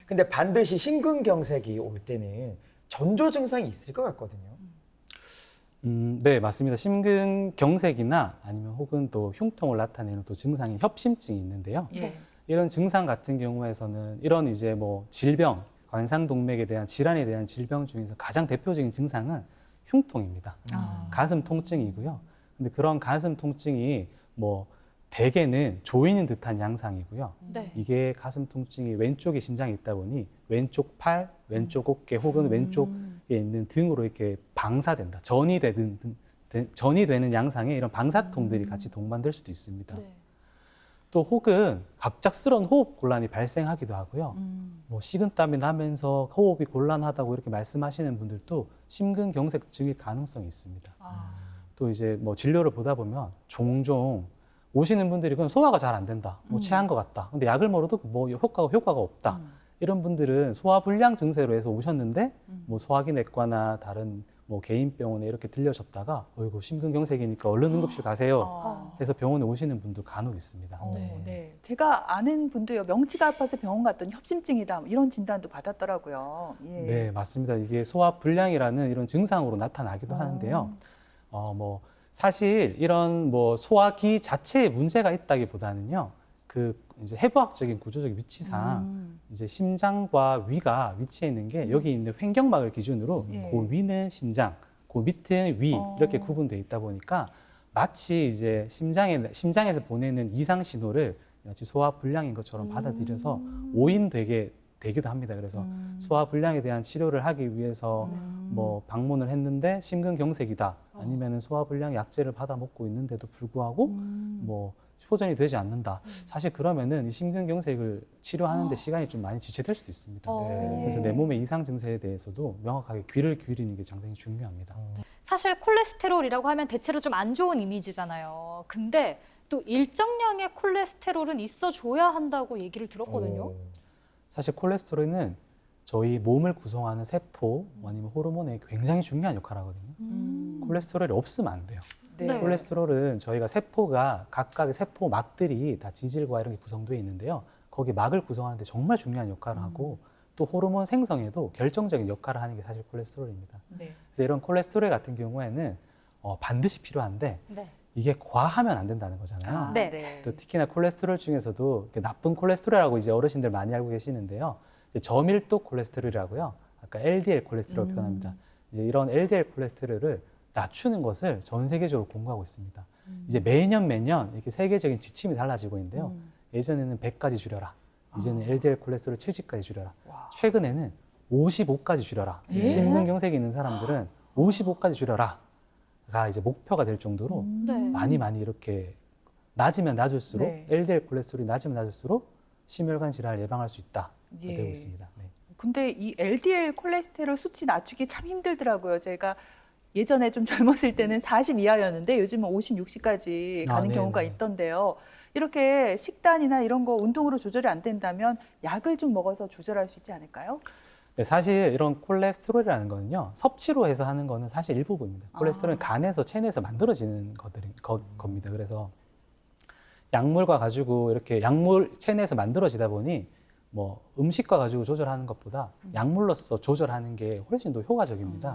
근데 반드시 심근경색이 올 때는 전조 증상이 있을 것 같거든요. 네, 맞습니다. 심근경색이나 아니면 혹은 또 흉통을 나타내는 또 증상인 협심증이 있는데요. 예. 이런 증상 같은 경우에서는 이런 이제 뭐 질병, 관상동맥에 대한 질환에 대한 질병 중에서 가장 대표적인 증상은 흉통입니다. 가슴 통증이고요. 근데 그런 가슴 통증이 뭐 대개는 조이는 듯한 양상이고요. 네. 이게 가슴 통증이 왼쪽에 심장이 있다 보니 왼쪽 팔, 왼쪽 어깨 혹은 왼쪽에 있는 등으로 이렇게 방사된다. 전이 되는 양상의 이런 방사통들이 같이 동반될 수도 있습니다. 네. 또 혹은 갑작스러운 호흡 곤란이 발생하기도 하고요. 뭐 식은땀이 나면서 호흡이 곤란하다고 이렇게 말씀하시는 분들도 심근경색증일 가능성이 있습니다. 또 이제 뭐 진료를 보다 보면 종종 오시는 분들이 그냥 소화가 잘 안 된다, 뭐 체한 것 같다. 근데 약을 먹어도 뭐 효과가 없다. 이런 분들은 소화불량 증세로 해서 오셨는데 뭐 소화기 내과나 다른 뭐 개인병원에 이렇게 들려졌다가 어이구 심근경색이니까 얼른 응급실 가세요. 해서 병원에 오시는 분도 간혹 있습니다. 네. 제가 아는 분도요, 명치가 아파서 병원 갔더니 협심증이다, 이런 진단도 받았더라고요. 예. 네, 맞습니다. 이게 소화불량이라는 이런 증상으로 나타나기도 하는데요. 뭐 사실 이런 뭐 소화기 자체에 문제가 있다기보다는요, 그 이제 해부학적인 구조적 위치상 이제 심장과 위가 위치해 있는 게 여기 있는 횡격막을 기준으로 예. 그 위는 심장, 그 밑은 위 이렇게 구분돼 있다 보니까 마치 이제 심장에서 보내는 이상 신호를 마치 소화불량인 것처럼 받아들여서 오인되기도 합니다. 그래서 소화불량에 대한 치료를 하기 위해서 뭐 방문을 했는데 심근경색이다, 아니면은 소화불량 약제를 받아 먹고 있는데도 불구하고 뭐 호전이 되지 않는다. 사실 그러면은 이 심근경색을 치료하는데 시간이 좀 많이 지체될 수도 있습니다. 그래서 내 몸의 이상 증세에 대해서도 명확하게 귀를 기울이는 게 상당히 중요합니다. 사실 콜레스테롤이라고 하면 대체로 좀 안 좋은 이미지잖아요. 근데 또 일정량의 콜레스테롤은 있어줘야 한다고 얘기를 들었거든요. 사실 콜레스테롤은 저희 몸을 구성하는 세포 아니면 호르몬에 굉장히 중요한 역할을 하거든요. 콜레스테롤이 없으면 안 돼요. 네. 콜레스테롤은 저희가 세포가 각각의 세포막들이 다 지질과 이런 게 구성되어 있는데요. 거기 막을 구성하는데 정말 중요한 역할을 하고 또 호르몬 생성에도 결정적인 역할을 하는 게 사실 콜레스테롤입니다. 네. 그래서 이런 콜레스테롤 같은 경우에는 반드시 필요한데 네. 이게 과하면 안 된다는 거잖아요. 네. 또 특히나 콜레스테롤 중에서도 이렇게 나쁜 콜레스테롤이라고 이제 어르신들 많이 알고 계시는데요. 이제 저밀도 콜레스테롤이라고요. 아까 LDL 콜레스테롤 표현합니다. 이제 이런 LDL 콜레스테롤을 낮추는 것을 전 세계적으로 공부하고 있습니다. 이제 매년 이렇게 세계적인 지침이 달라지고 있는데요. 예전에는 100까지 줄여라. 이제는 LDL 콜레스테롤 70까지 줄여라. 최근에는 55까지 줄여라. 심근경색이 있는 사람들은 55까지 줄여라가 이제 목표가 될 정도로 네. 많이 이렇게 낮으면 낮을수록 네. LDL 콜레스테롤이 낮으면 낮을수록 심혈관 질환을 예방할 수 있다. 예. 되고 있습니다. 네. 근데 이 LDL 콜레스테롤 수치 낮추기 참 힘들더라고요. 제가 예전에 좀 젊었을 때는 40 이하였는데 요즘은 50, 60까지 가는 경우가 있던데요. 이렇게 식단이나 이런 거 운동으로 조절이 안 된다면 약을 좀 먹어서 조절할 수 있지 않을까요? 네, 사실 이런 콜레스테롤이라는 거는요, 섭취로 해서 하는 거는 사실 일부분입니다. 콜레스테롤은 간에서 체내에서 만들어지는 겁니다. 그래서 약물과 가지고 이렇게 약물 체내에서 만들어지다 보니 뭐 음식과 가지고 조절하는 것보다 약물로서 조절하는 게 훨씬 더 효과적입니다.